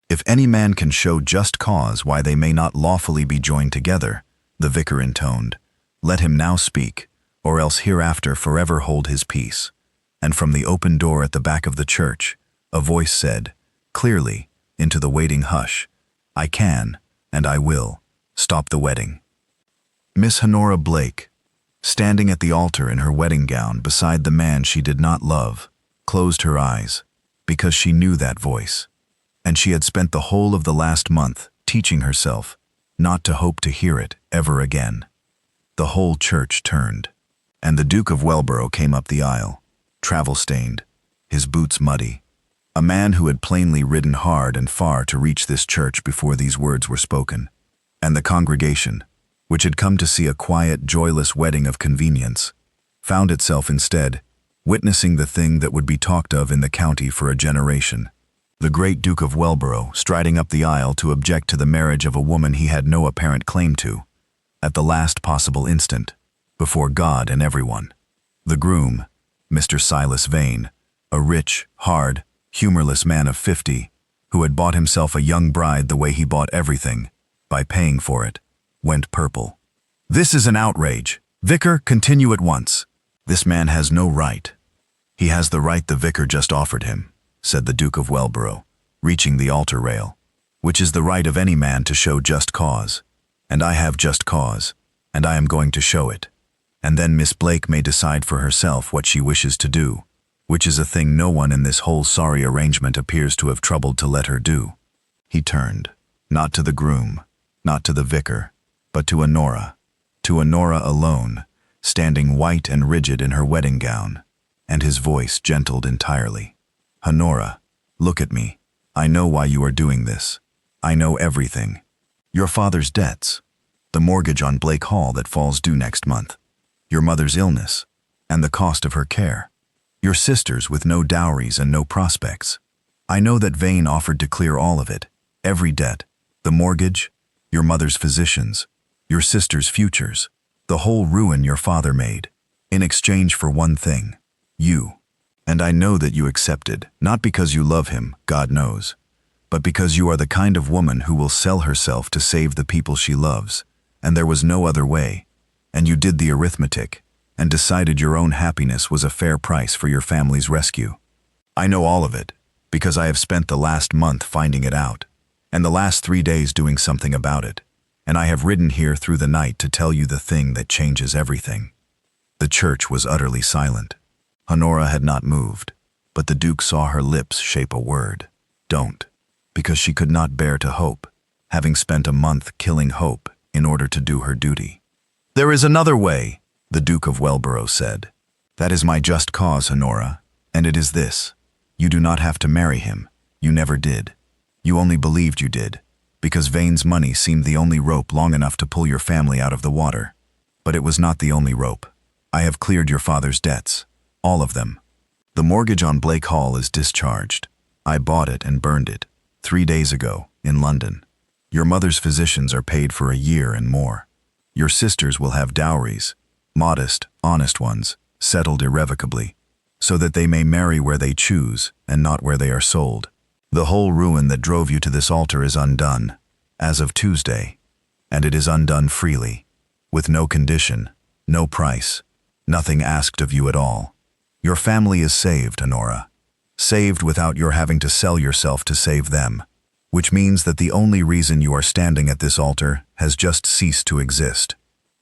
If any man can show just cause why they may not lawfully be joined together, the vicar intoned, let him now speak, or else hereafter forever hold his peace. And from the open door at the back of the church, a voice said, clearly, into the waiting hush, I can, and I will, stop the wedding. Miss Honora Blake, standing at the altar in her wedding gown beside the man she did not love, closed her eyes, because she knew that voice. And she had spent the whole of the last month teaching herself not to hope to hear it ever again. The whole church turned, and the Duke of Welborough came up the aisle, travel-stained, his boots muddy, a man who had plainly ridden hard and far to reach this church before these words were spoken. And the congregation, which had come to see a quiet, joyless wedding of convenience, found itself instead witnessing the thing that would be talked of in the county for a generation. The great Duke of Welborough striding up the aisle to object to the marriage of a woman he had no apparent claim to, at the last possible instant, before God and everyone. The groom, Mr. Silas Vane, a rich, hard, humorless man of 50, who had bought himself a young bride the way he bought everything, by paying for it, went purple. This is an outrage. Vicar, continue at once. This man has no right. He has the right the vicar just offered him, said the Duke of Welborough, reaching the altar rail, which is the right of any man to show just cause. And I have just cause, and I am going to show it. And then Miss Blake may decide for herself what she wishes to do, which is a thing no one in this whole sorry arrangement appears to have troubled to let her do. He turned, not to the groom, not to the vicar, but to Honora alone, standing white and rigid in her wedding gown, and his voice gentled entirely. Honora, look at me. I know why you are doing this. I know everything. Your father's debts, the mortgage on Blake Hall that falls due next month, your mother's illness, and the cost of her care, your sisters with no dowries and no prospects. I know that Vane offered to clear all of it, every debt, the mortgage, your mother's physicians, your sister's futures, the whole ruin your father made, in exchange for one thing, you. And I know that you accepted, not because you love him, God knows, but because you are the kind of woman who will sell herself to save the people she loves, and there was no other way, and you did the arithmetic, and decided your own happiness was a fair price for your family's rescue. I know all of it, because I have spent the last month finding it out, and the last 3 days doing something about it, and I have ridden here through the night to tell you the thing that changes everything. The church was utterly silent. Honora had not moved, but the Duke saw her lips shape a word, don't, because she could not bear to hope, having spent a month killing hope in order to do her duty. There is another way, the Duke of Welborough said. That is my just cause, Honora, and it is this. You do not have to marry him. You never did. You only believed you did, because Vane's money seemed the only rope long enough to pull your family out of the water. But it was not the only rope. I have cleared your father's debts, all of them. The mortgage on Blake Hall is discharged. I bought it and burned it, 3 days ago, in London. Your mother's physicians are paid for a year and more. Your sisters will have dowries, modest, honest ones, settled irrevocably, so that they may marry where they choose and not where they are sold. The whole ruin that drove you to this altar is undone, as of Tuesday, and it is undone freely, with no condition, no price, nothing asked of you at all. Your family is saved, Honora, saved without your having to sell yourself to save them, which means that the only reason you are standing at this altar has just ceased to exist.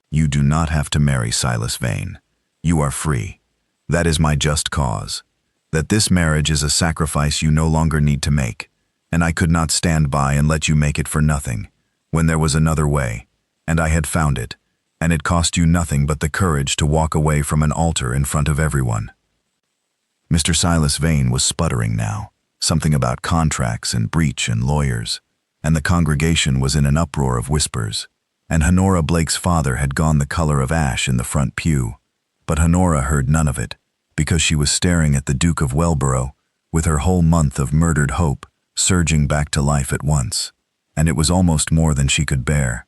You do not have to marry Silas Vane. You are free. That is my just cause. That this marriage is a sacrifice you no longer need to make, and I could not stand by and let you make it for nothing, when there was another way, and I had found it, and it cost you nothing but the courage to walk away from an altar in front of everyone. Mr. Silas Vane was sputtering now, something about contracts and breach and lawyers, and the congregation was in an uproar of whispers, and Honora Blake's father had gone the color of ash in the front pew, but Honora heard none of it, because she was staring at the Duke of Welborough, with her whole month of murdered hope surging back to life at once, and it was almost more than she could bear.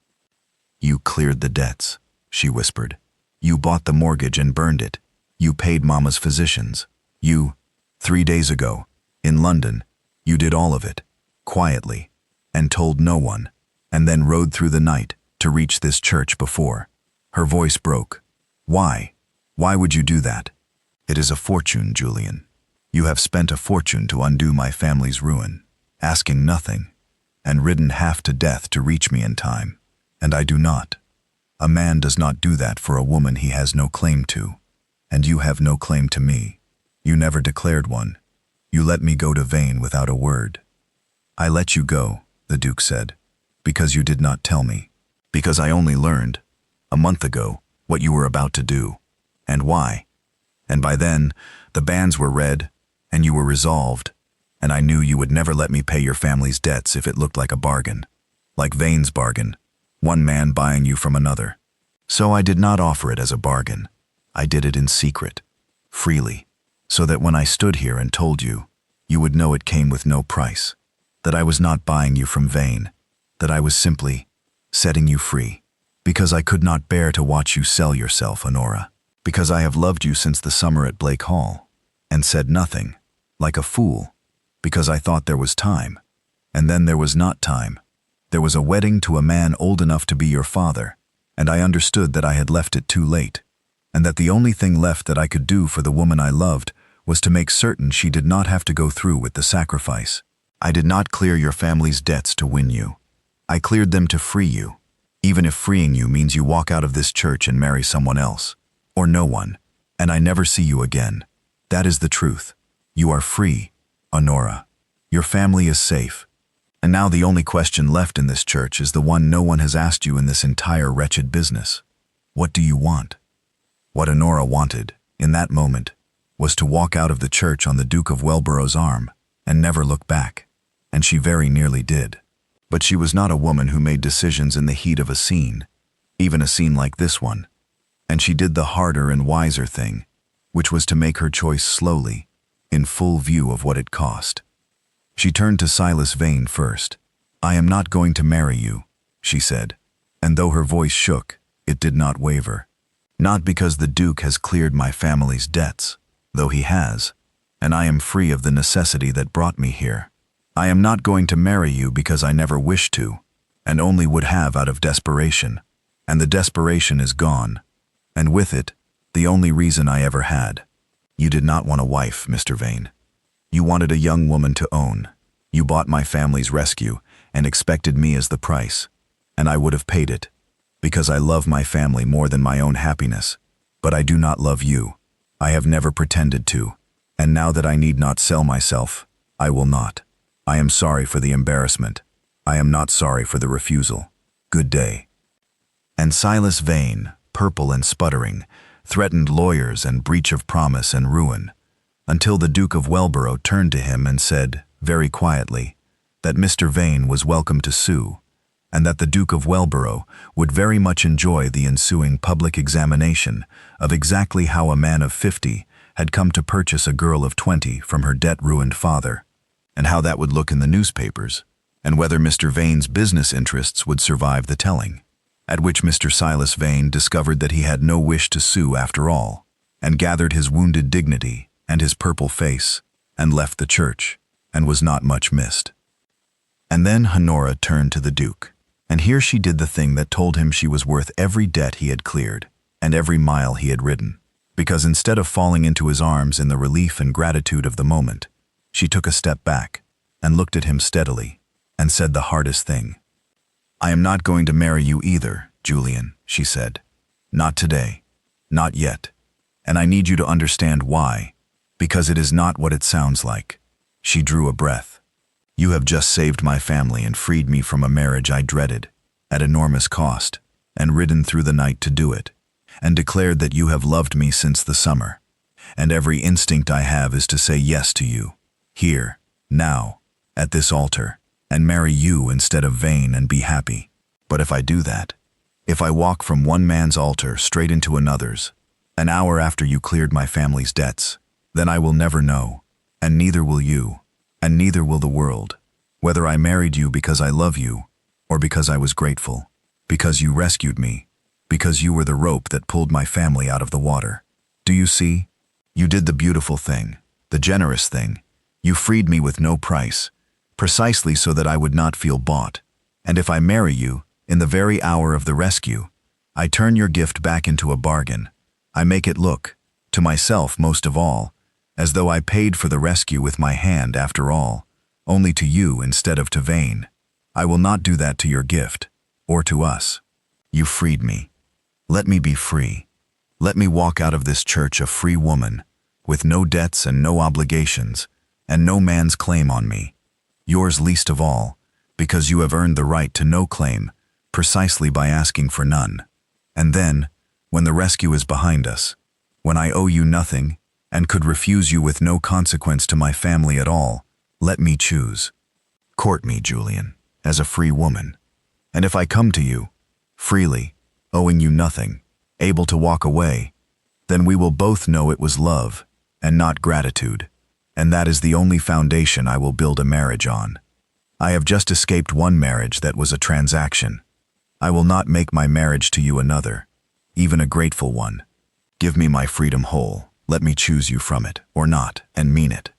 You cleared the debts, she whispered. You bought the mortgage and burned it. You paid Mama's physicians. You, 3 days ago, in London, you did all of it, quietly, and told no one, and then rode through the night to reach this church before. Her voice broke. Why? Why would you do that? It is a fortune, Julian. You have spent a fortune to undo my family's ruin, asking nothing, and ridden half to death to reach me in time, and I do not. A man does not do that for a woman he has no claim to, and you have no claim to me. You never declared one. You let me go to Vane without a word. I let you go, the Duke said, because you did not tell me, because I only learned, a month ago, what you were about to do, and why. And by then, the banns were read, and you were resolved, and I knew you would never let me pay your family's debts if it looked like a bargain, like Vane's bargain, one man buying you from another. So I did not offer it as a bargain. I did it in secret, freely, so that when I stood here and told you, you would know it came with no price, that I was not buying you from Vane, that I was simply setting you free, because I could not bear to watch you sell yourself, Honora, because I have loved you since the summer at Blake Hall, and said nothing, like a fool, because I thought there was time, and then there was not time. There was a wedding to a man old enough to be your father, and I understood that I had left it too late, and that the only thing left that I could do for the woman I loved was to make certain she did not have to go through with the sacrifice. I did not clear your family's debts to win you. I cleared them to free you, even if freeing you means you walk out of this church and marry someone else, or no one, and I never see you again. That is the truth. You are free, Honora. Your family is safe. And now the only question left in this church is the one no one has asked you in this entire wretched business. What do you want? What Honora wanted, in that moment, was to walk out of the church on the Duke of Welborough's arm and never look back, and she very nearly did. But she was not a woman who made decisions in the heat of a scene, even a scene like this one, and she did the harder and wiser thing, which was to make her choice slowly, in full view of what it cost. She turned to Silas Vane first. I am not going to marry you, she said, and though her voice shook, it did not waver. Not because the Duke has cleared my family's debts, though he has, and I am free of the necessity that brought me here. I am not going to marry you because I never wished to, and only would have out of desperation, and the desperation is gone, and with it, the only reason I ever had. You did not want a wife, Mr. Vane. You wanted a young woman to own. You bought my family's rescue and expected me as the price, and I would have paid it, because I love my family more than my own happiness. But I do not love you. I have never pretended to, and now that I need not sell myself, I will not. I am sorry for the embarrassment. I am not sorry for the refusal. Good day. And Silas Vane, purple and sputtering, threatened lawyers and breach of promise and ruin, until the Duke of Welborough turned to him and said, very quietly, that Mr. Vane was welcome to sue, and that the Duke of Welborough would very much enjoy the ensuing public examination of exactly how a man of 50 had come to purchase a girl of 20 from her debt-ruined father, and how that would look in the newspapers, and whether Mr. Vane's business interests would survive the telling, at which Mr. Silas Vane discovered that he had no wish to sue after all, and gathered his wounded dignity and his purple face, and left the church, and was not much missed. And then Honora turned to the Duke, and here she did the thing that told him she was worth every debt he had cleared, and every mile he had ridden, because instead of falling into his arms in the relief and gratitude of the moment, she took a step back, and looked at him steadily, and said the hardest thing. I am not going to marry you either, Julian, she said. Not today. Not yet. And I need you to understand why, because it is not what it sounds like. She drew a breath. You have just saved my family and freed me from a marriage I dreaded, at enormous cost, and ridden through the night to do it, and declared that you have loved me since the summer, and every instinct I have is to say yes to you, here, now, at this altar, and marry you instead of Vane and be happy. But if I do that, if I walk from one man's altar straight into another's, an hour after you cleared my family's debts, then I will never know, and neither will you, and neither will the world, whether I married you because I love you, or because I was grateful, because you rescued me, because you were the rope that pulled my family out of the water. Do you see? You did the beautiful thing, the generous thing. You freed me with no price, precisely so that I would not feel bought. And if I marry you, in the very hour of the rescue, I turn your gift back into a bargain. I make it look, to myself most of all, as though I paid for the rescue with my hand after all, only to you instead of to Vane. I will not do that to your gift, or to us. You freed me. Let me be free. Let me walk out of this church a free woman, with no debts and no obligations, and no man's claim on me. Yours least of all, because you have earned the right to no claim, precisely by asking for none. And then, when the rescue is behind us, when I owe you nothing, and could refuse you with no consequence to my family at all, let me choose. Court me, Julian, as a free woman. And if I come to you, freely, owing you nothing, able to walk away, then we will both know it was love, and not gratitude. And that is the only foundation I will build a marriage on. I have just escaped one marriage that was a transaction. I will not make my marriage to you another, even a grateful one. Give me my freedom whole, let me choose you from it, or not, and mean it.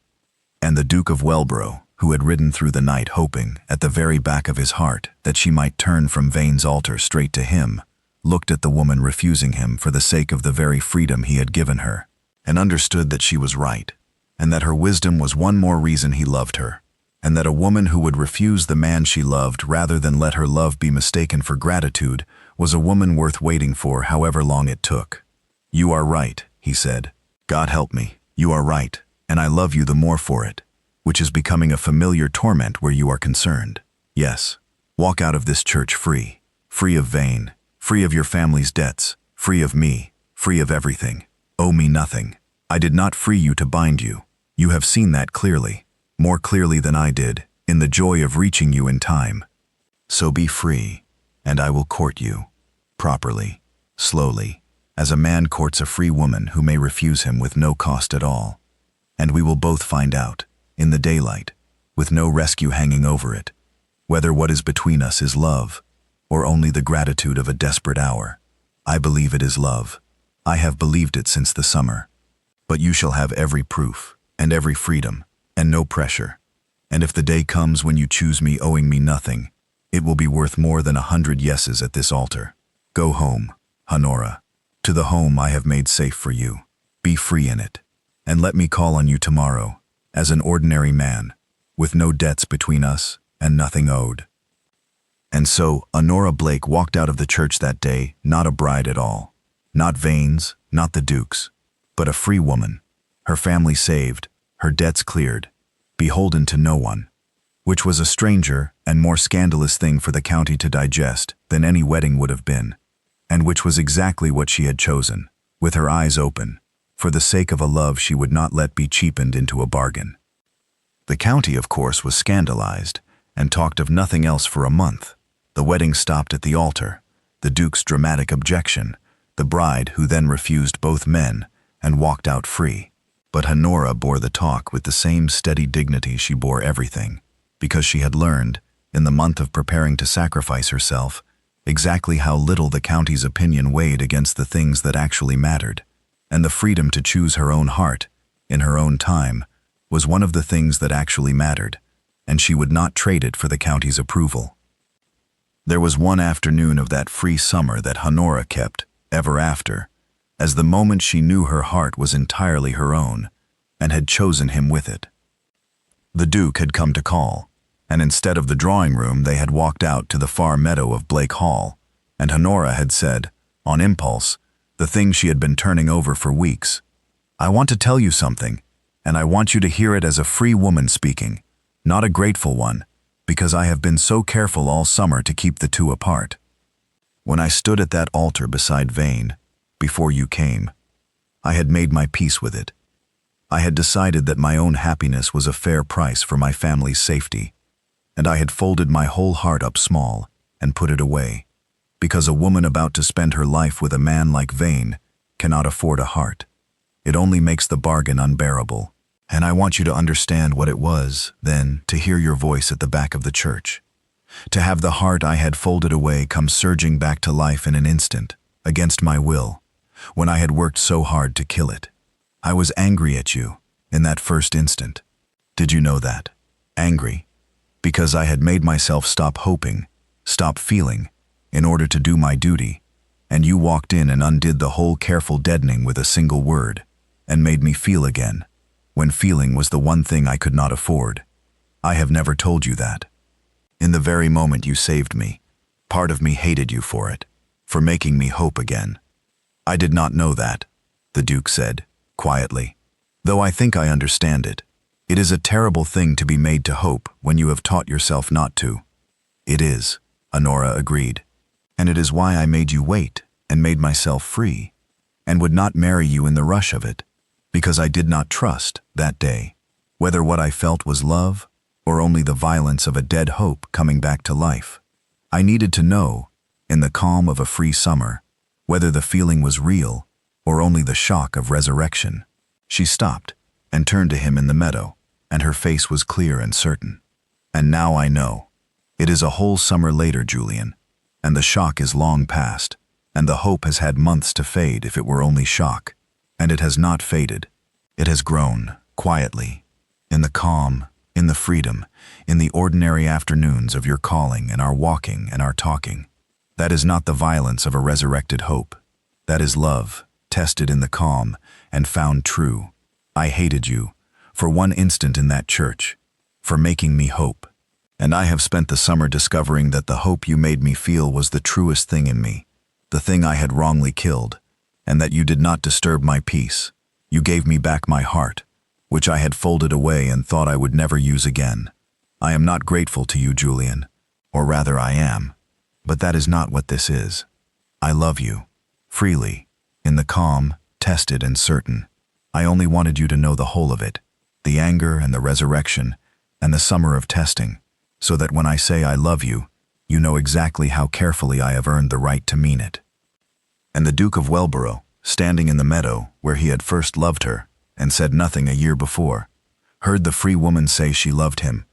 And the Duke of Welborough, who had ridden through the night hoping, at the very back of his heart, that she might turn from Vane's altar straight to him, looked at the woman refusing him for the sake of the very freedom he had given her, and understood that she was right, and that her wisdom was one more reason he loved her, and that a woman who would refuse the man she loved rather than let her love be mistaken for gratitude was a woman worth waiting for however long it took. You are right, he said. God help me, you are right, and I love you the more for it, which is becoming a familiar torment where you are concerned. Yes, walk out of this church free, free of Vane, free of your family's debts, free of me, free of everything. Owe me nothing. I did not free you to bind you. You have seen that clearly, more clearly than I did, in the joy of reaching you in time. So be free, and I will court you, properly, slowly, as a man courts a free woman who may refuse him with no cost at all. And we will both find out, in the daylight, with no rescue hanging over it, whether what is between us is love, or only the gratitude of a desperate hour. I believe it is love. I have believed it since the summer. But you shall have every proof, and every freedom, and no pressure. And if the day comes when you choose me owing me nothing, it will be worth more than 100 yeses at this altar. Go home, Honora, to the home I have made safe for you. Be free in it, and let me call on you tomorrow, as an ordinary man, with no debts between us and nothing owed. And so Honora Blake walked out of the church that day, not a bride at all, not Vane's, not the Duke's, but a free woman, her family saved, her debts cleared, beholden to no one, which was a stranger and more scandalous thing for the county to digest than any wedding would have been, and which was exactly what she had chosen, with her eyes open, for the sake of a love she would not let be cheapened into a bargain. The county, of course, was scandalized, and talked of nothing else for a month. The wedding stopped at the altar, the Duke's dramatic objection, the bride who then refused both men and walked out free. But Honora bore the talk with the same steady dignity she bore everything, because she had learned, in the month of preparing to sacrifice herself, exactly how little the county's opinion weighed against the things that actually mattered, and the freedom to choose her own heart, in her own time, was one of the things that actually mattered, and she would not trade it for the county's approval. There was one afternoon of that free summer that Honora kept, ever after, as the moment she knew her heart was entirely her own, and had chosen him with it. The Duke had come to call, and instead of the drawing room they had walked out to the far meadow of Blake Hall, and Honora had said, on impulse, the thing she had been turning over for weeks. I want to tell you something, and I want you to hear it as a free woman speaking, not a grateful one, because I have been so careful all summer to keep the two apart. When I stood at that altar beside Vane, before you came, I had made my peace with it. I had decided that my own happiness was a fair price for my family's safety, and I had folded my whole heart up small and put it away, because a woman about to spend her life with a man like Vane cannot afford a heart. It only makes the bargain unbearable. And I want you to understand what it was, then, to hear your voice at the back of the church. To have the heart I had folded away come surging back to life in an instant, against my will, when I had worked so hard to kill it. I was angry at you, in that first instant. Did you know that? Angry. because I had made myself stop hoping, stop feeling, in order to do my duty, and you walked in and undid the whole careful deadening with a single word, and made me feel again, when feeling was the one thing I could not afford. I have never told you that. In the very moment you saved me, part of me hated you for it, for making me hope again. I did not know that, the Duke said, quietly, though I think I understand it. It is a terrible thing to be made to hope when you have taught yourself not to. It is, Honora agreed, and it is why I made you wait and made myself free, and would not marry you in the rush of it, because I did not trust, that day, whether what I felt was love or only the violence of a dead hope coming back to life. I needed to know, in the calm of a free summer, whether the feeling was real or only the shock of resurrection. She stopped and turned to him in the meadow, and her face was clear and certain. And now I know. It is a whole summer later, Julian, and the shock is long past, and the hope has had months to fade if it were only shock, and it has not faded. It has grown, quietly, in the calm, in the freedom, in the ordinary afternoons of your calling and our walking and our talking. That is not the violence of a resurrected hope. That is love, tested in the calm and found true. I hated you, for one instant in that church, for making me hope. And I have spent the summer discovering that the hope you made me feel was the truest thing in me, the thing I had wrongly killed, and that you did not disturb my peace. You gave me back my heart, which I had folded away and thought I would never use again. I am not grateful to you, Julian, or rather I am, but that is not what this is. I love you, freely, in the calm, tested and certain. I only wanted you to know the whole of it, the anger and the resurrection, and the summer of testing, so that when I say I love you, you know exactly how carefully I have earned the right to mean it. And the Duke of Welborough, standing in the meadow where he had first loved her, and said nothing a year before, heard the free woman say she loved him,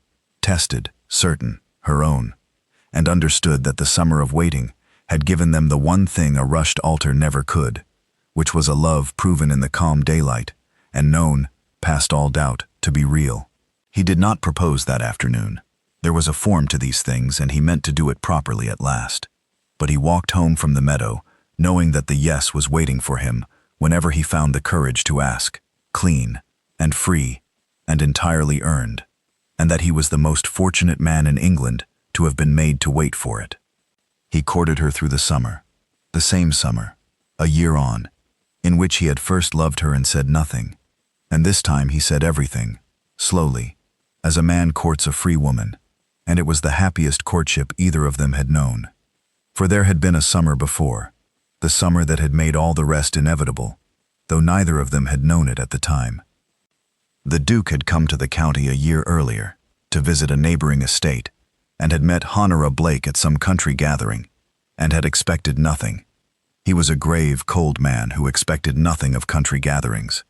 tested, certain, her own, and understood that the summer of waiting had given them the one thing a rushed altar never could, which was a love proven in the calm daylight, and known, past all doubt, to be real. He did not propose that afternoon. There was a form to these things, and he meant to do it properly at last. But he walked home from the meadow, knowing that the yes was waiting for him whenever he found the courage to ask, clean, and free, and entirely earned, and that he was the most fortunate man in England to have been made to wait for it. He courted her through the summer, the same summer, a year on, in which he had first loved her and said nothing, and this time he said everything, slowly, as a man courts a free woman, and it was the happiest courtship either of them had known. For there had been a summer before, the summer that had made all the rest inevitable, though neither of them had known it at the time. The Duke had come to the county a year earlier, to visit a neighboring estate, and had met Honora Blake at some country gathering, and had expected nothing. He was a grave, cold man who expected nothing of country gatherings,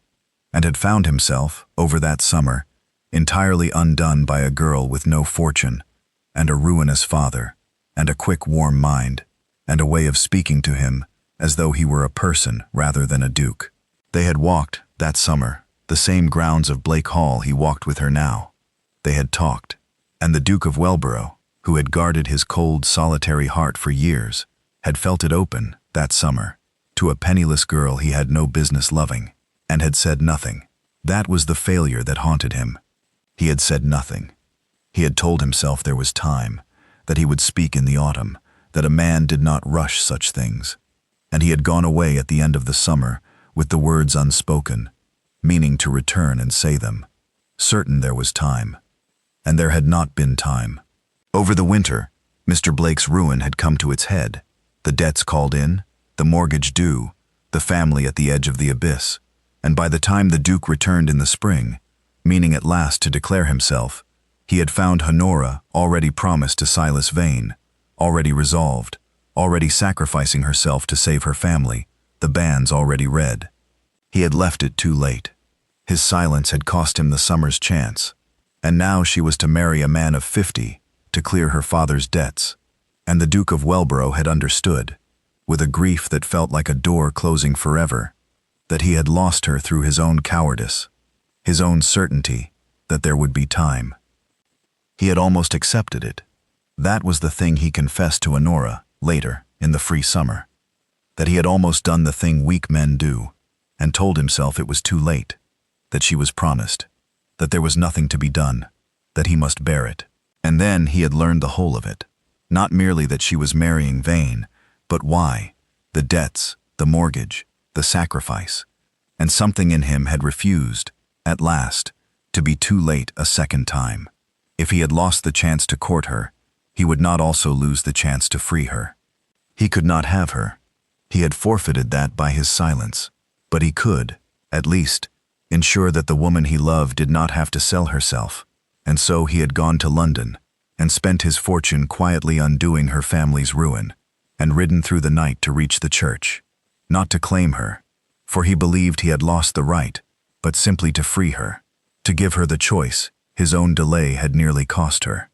and had found himself, over that summer, entirely undone by a girl with no fortune, and a ruinous father, and a quick, warm mind, and a way of speaking to him as though he were a person rather than a duke. They had walked, that summer, the same grounds of Blake Hall he walked with her now. They had talked, and the Duke of Welborough, who had guarded his cold, solitary heart for years, had felt it open, that summer, to a penniless girl he had no business loving, and had said nothing. That was the failure that haunted him. He had said nothing. He had told himself there was time, that he would speak in the autumn, that a man did not rush such things. And he had gone away at the end of the summer with the words unspoken, meaning to return and say them, certain there was time. And there had not been time. Over the winter, Mr. Blake's ruin had come to its head, the debts called in, the mortgage due, the family at the edge of the abyss, and by the time the Duke returned in the spring, meaning at last to declare himself, he had found Honora already promised to Silas Vane, already resolved, already sacrificing herself to save her family, the banns already read. He had left it too late. His silence had cost him the summer's chance, and now she was to marry a man of 50 to clear her father's debts, and the Duke of Welborough had understood, with a grief that felt like a door closing forever, that he had lost her through his own cowardice, his own certainty that there would be time. He had almost accepted it. That was the thing he confessed to Honora, later, in the free summer. That he had almost done the thing weak men do, and told himself it was too late, that she was promised, that there was nothing to be done, that he must bear it. And then he had learned the whole of it. Not merely that she was marrying Vane, but why, the debts, the mortgage, the sacrifice. And something in him had refused, at last, to be too late a second time. If he had lost the chance to court her, he would not also lose the chance to free her. He could not have her. He had forfeited that by his silence. But he could, at least, ensure that the woman he loved did not have to sell herself. And so he had gone to London and spent his fortune quietly undoing her family's ruin, and ridden through the night to reach the church, not to claim her, for he believed he had lost the right, but simply to free her, to give her the choice his own delay had nearly cost her.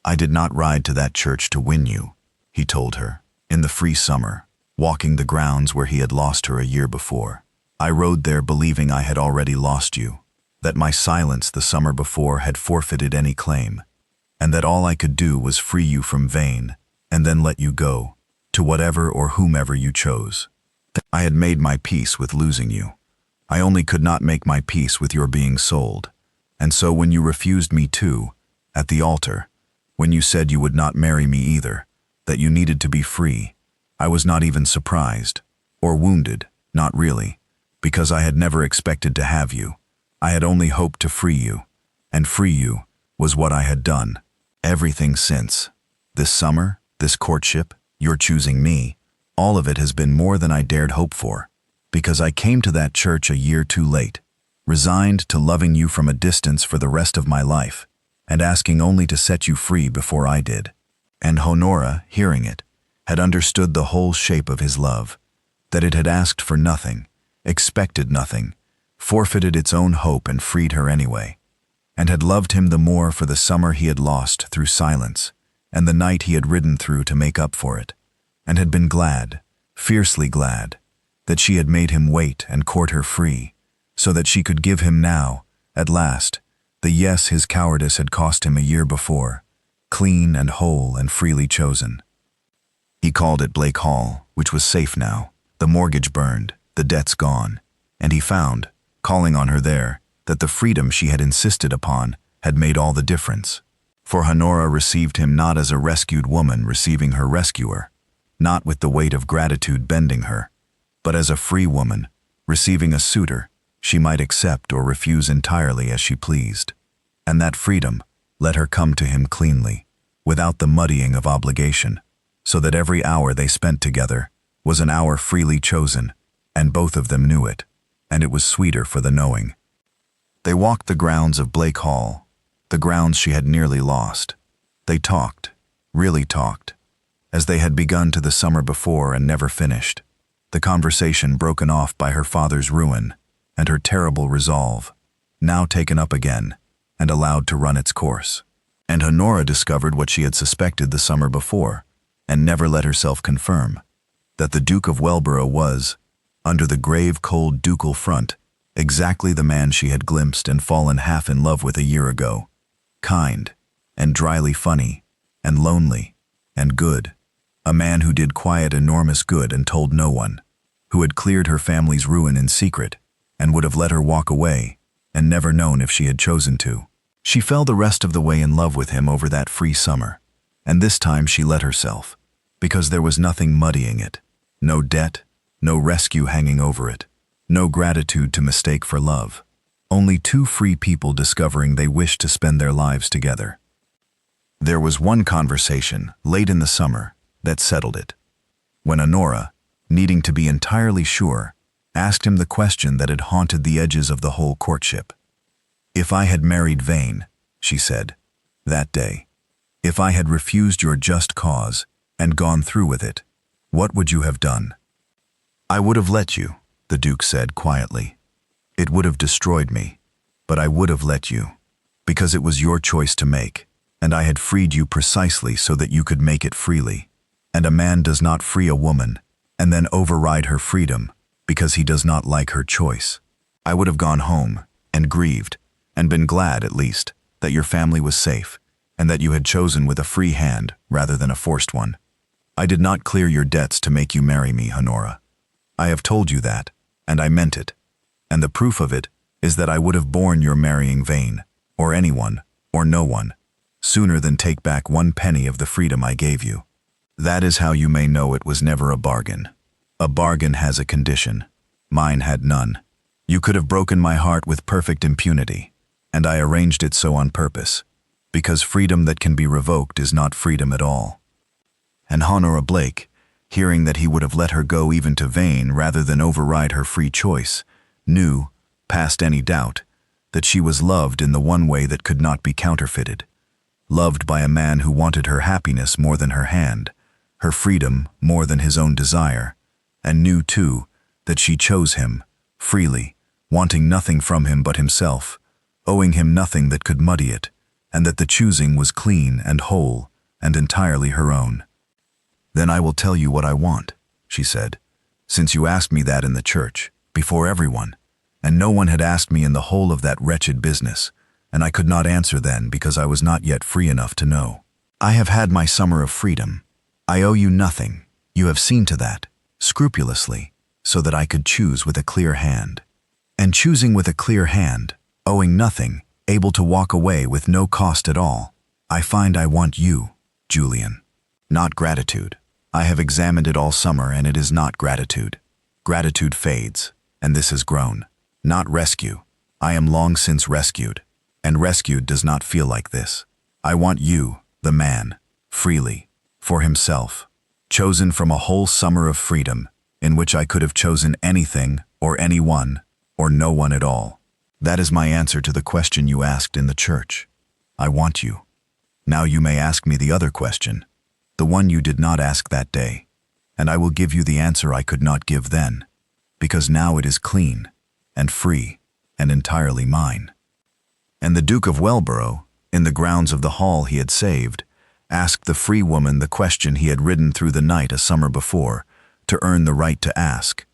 "I did not ride to that church to win you," he told her, in the free summer, walking the grounds where he had lost her a year before. "I rode there believing I had already lost you, that my silence the summer before had forfeited any claim, and that all I could do was free you from Vane, and then let you go, to whatever or whomever you chose. I had made my peace with losing you. I only could not make my peace with your being sold. And so when you refused me too, at the altar, when you said you would not marry me either, that you needed to be free, I was not even surprised, or wounded, not really, because I had never expected to have you. I had only hoped to free you, and free you was what I had done. Everything since. This summer, this courtship, your choosing me, all of it has been more than I dared hope for, because I came to that church a year too late, resigned to loving you from a distance for the rest of my life, and asking only to set you free before I did." And Honora, hearing it, had understood the whole shape of his love, that it had asked for nothing, expected nothing, forfeited its own hope and freed her anyway, and had loved him the more for the summer he had lost through silence, and the night he had ridden through to make up for it, and had been glad, fiercely glad, that she had made him wait and court her free, so that she could give him now, at last, the yes his cowardice had cost him a year before, clean and whole and freely chosen. He called it Blake Hall, which was safe now, the mortgage burned, the debts gone, and he found, calling on her there, that the freedom she had insisted upon had made all the difference. For Honora received him not as a rescued woman receiving her rescuer, not with the weight of gratitude bending her, but as a free woman, receiving a suitor she might accept or refuse entirely as she pleased. And that freedom let her come to him cleanly, without the muddying of obligation, so that every hour they spent together was an hour freely chosen, and both of them knew it, and it was sweeter for the knowing. They walked the grounds of Blake Hall, the grounds she had nearly lost. They talked, really talked, as they had begun to the summer before and never finished, the conversation broken off by her father's ruin and her terrible resolve, now taken up again and allowed to run its course. And Honora discovered what she had suspected the summer before and never let herself confirm, that the Duke of Welborough was, under the grave cold ducal front, exactly the man she had glimpsed and fallen half in love with a year ago, kind and dryly funny and lonely and good, a man who did quiet enormous good and told no one, who had cleared her family's ruin in secret and would have let her walk away and never known if she had chosen to. She fell the rest of the way in love with him over that free summer, and this time she let herself, because there was nothing muddying it, no debt, no rescue hanging over it, no gratitude to mistake for love, only two free people discovering they wished to spend their lives together. There was one conversation, late in the summer, that settled it, when Honora, needing to be entirely sure, asked him the question that had haunted the edges of the whole courtship. "If I had married Vane," she said, "that day, if I had refused your just cause and gone through with it, what would you have done?" "I would have let you," the Duke said quietly. "It would have destroyed me, but I would have let you, because it was your choice to make, and I had freed you precisely so that you could make it freely. And a man does not free a woman and then override her freedom because he does not like her choice. I would have gone home and grieved and been glad, at least, that your family was safe and that you had chosen with a free hand rather than a forced one. I did not clear your debts to make you marry me, Honora. I have told you that, and I meant it. And the proof of it is that I would have borne your marrying Vane, or anyone, or no one, sooner than take back 1 penny of the freedom I gave you. That is how you may know it was never a bargain. A bargain has a condition. Mine had none. You could have broken my heart with perfect impunity, and I arranged it so on purpose, because freedom that can be revoked is not freedom at all. And Honora Blake, hearing that he would have let her go even to Vane rather than override her free choice, knew, past any doubt, that she was loved in the one way that could not be counterfeited. Loved by a man who wanted her happiness more than her hand, her freedom more than his own desire, and knew, too, that she chose him, freely, wanting nothing from him but himself, owing him nothing that could muddy it, and that the choosing was clean and whole and entirely her own. Then I will tell you what I want, she said, since you asked me that in the church, before everyone, and no one had asked me in the whole of that wretched business, and I could not answer then because I was not yet free enough to know. I have had my summer of freedom. I owe you nothing. You have seen to that, scrupulously, so that I could choose with a clear hand. And choosing with a clear hand, owing nothing, able to walk away with no cost at all, I find I want you, Julian. Not gratitude. I have examined it all summer, and it is not gratitude. Gratitude fades, and this has grown. Not rescue. I am long since rescued, and rescued does not feel like this. I want you, the man, freely, for himself, chosen from a whole summer of freedom, in which I could have chosen anything, or anyone, or no one at all. That is my answer to the question you asked in the church. I want you. Now you may ask me the other question, the one you did not ask that day, and I will give you the answer I could not give then, because now it is clean, and free, and entirely mine. And the Duke of Welborough, in the grounds of the hall he had saved, asked the free woman the question he had ridden through the night a summer before, to earn the right to ask,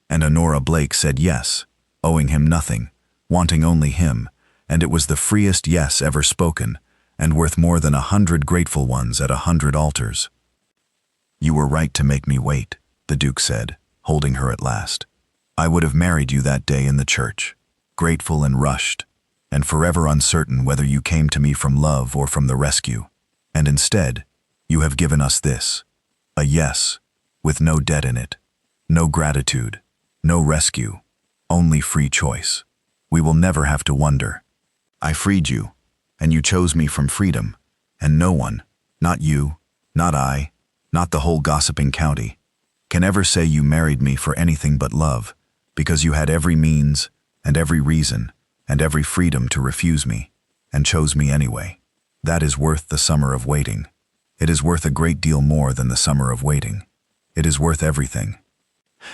and Honora Blake said yes, owing him nothing, wanting only him, and it was the freest yes ever spoken, and worth more than 100 grateful ones at 100 altars. You were right to make me wait, the Duke said, holding her at last. I would have married you that day in the church, grateful and rushed, and forever uncertain whether you came to me from love or from the rescue. And instead, you have given us this, a yes, with no debt in it, no gratitude, no rescue, only free choice. We will never have to wonder. I freed you, and you chose me from freedom, and no one, not you, not I, not the whole gossiping county, can ever say you married me for anything but love, because you had every means, and every reason, and every freedom to refuse me, and chose me anyway. That is worth the summer of waiting. It is worth a great deal more than the summer of waiting. It is worth everything.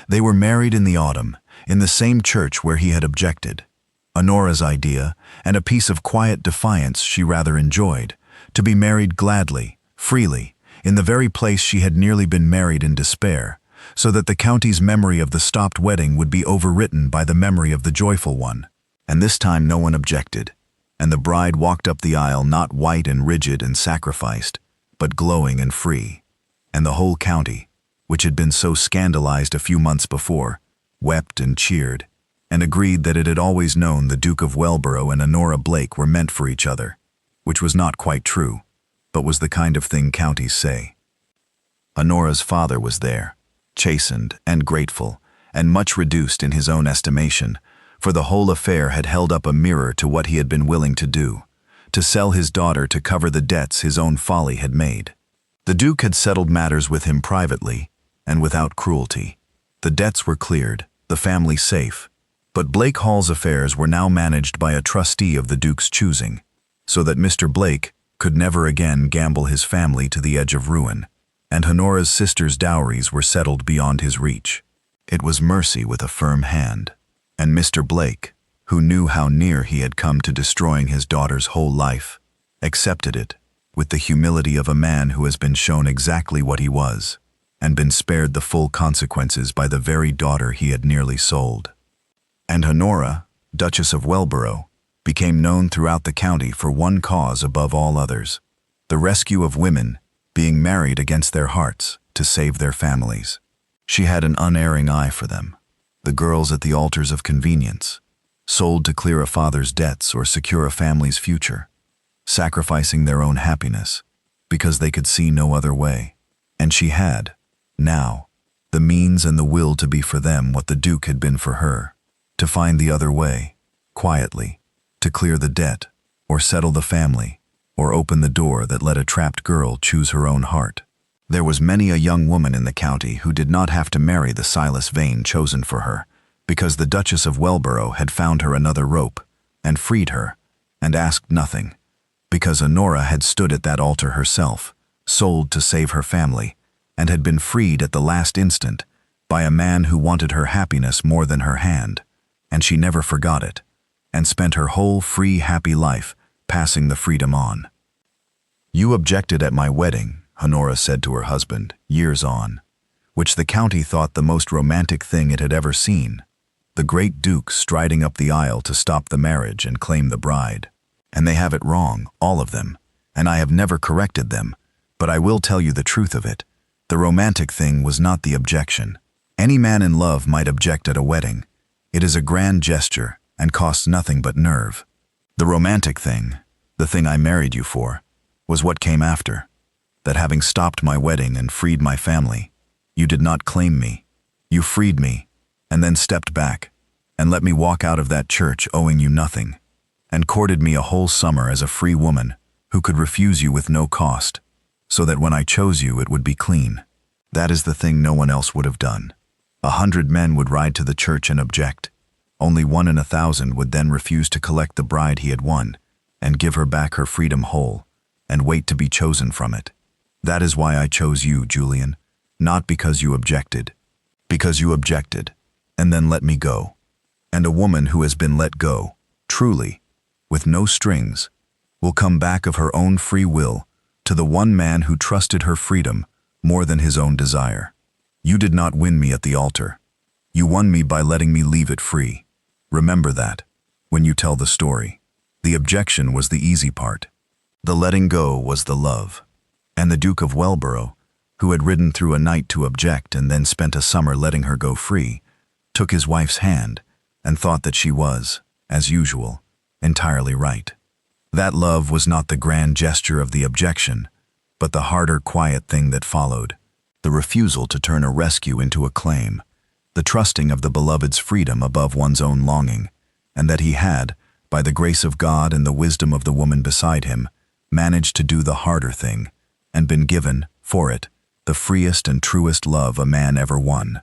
They were married in the autumn, in the same church where he had objected. Honora's idea, and a piece of quiet defiance she rather enjoyed, to be married gladly, freely, in the very place she had nearly been married in despair, so that the county's memory of the stopped wedding would be overwritten by the memory of the joyful one. And this time no one objected, and the bride walked up the aisle not white and rigid and sacrificed, but glowing and free. And the whole county, which had been so scandalized a few months before, wept and cheered, and agreed that it had always known the Duke of Welborough and Honora Blake were meant for each other, which was not quite true, but was the kind of thing counties say. Honora's father was there, chastened and grateful, and much reduced in his own estimation, for the whole affair had held up a mirror to what he had been willing to do, to sell his daughter to cover the debts his own folly had made. The Duke had settled matters with him privately, and without cruelty. The debts were cleared, the family safe, but Blake Hall's affairs were now managed by a trustee of the Duke's choosing, so that Mr. Blake could never again gamble his family to the edge of ruin, and Honora's sister's dowries were settled beyond his reach. It was mercy with a firm hand, and Mr. Blake, who knew how near he had come to destroying his daughter's whole life, accepted it with the humility of a man who has been shown exactly what he was, and been spared the full consequences by the very daughter he had nearly sold. And Honora, Duchess of Welborough, became known throughout the county for one cause above all others, the rescue of women being married against their hearts to save their families. She had an unerring eye for them, the girls at the altars of convenience, sold to clear a father's debts or secure a family's future, sacrificing their own happiness because they could see no other way. And she had, now, the means and the will to be for them what the Duke had been for her, to find the other way, quietly, to clear the debt, or settle the family, or open the door that let a trapped girl choose her own heart. There was many a young woman in the county who did not have to marry the Silas Vane chosen for her, because the Duchess of Welborough had found her another rope, and freed her, and asked nothing, because Honora had stood at that altar herself, sold to save her family, and had been freed at the last instant by a man who wanted her happiness more than her hand, and she never forgot it, and spent her whole free, happy life passing the freedom on. "You objected at my wedding," Honora said to her husband, years on, which the county thought the most romantic thing it had ever seen, the great Duke striding up the aisle to stop the marriage and claim the bride. And they have it wrong, all of them, and I have never corrected them, but I will tell you the truth of it. The romantic thing was not the objection. Any man in love might object at a wedding. It is a grand gesture and costs nothing but nerve. The romantic thing, the thing I married you for, was what came after. That having stopped my wedding and freed my family, you did not claim me. You freed me, and then stepped back, and let me walk out of that church owing you nothing, and courted me a whole summer as a free woman who could refuse you with no cost, so that when I chose you it would be clean. That is the thing no one else would have done. 100 men would ride to the church and object. Only 1 in 1,000 would then refuse to collect the bride he had won, and give her back her freedom whole, and wait to be chosen from it. That is why I chose you, Julian, not because you objected. Because you objected, and then let me go. And a woman who has been let go, truly, with no strings, will come back of her own free will to the one man who trusted her freedom more than his own desire. You did not win me at the altar. You won me by letting me leave it free. Remember that, when you tell the story. The objection was the easy part. The letting go was the love. And the Duke of Welborough, who had ridden through a night to object and then spent a summer letting her go free, took his wife's hand and thought that she was, as usual, entirely right. That love was not the grand gesture of the objection, but the harder, quiet thing that followed, the refusal to turn a rescue into a claim, the trusting of the beloved's freedom above one's own longing, and that he had, by the grace of God and the wisdom of the woman beside him, managed to do the harder thing, and been given, for it, the freest and truest love a man ever won.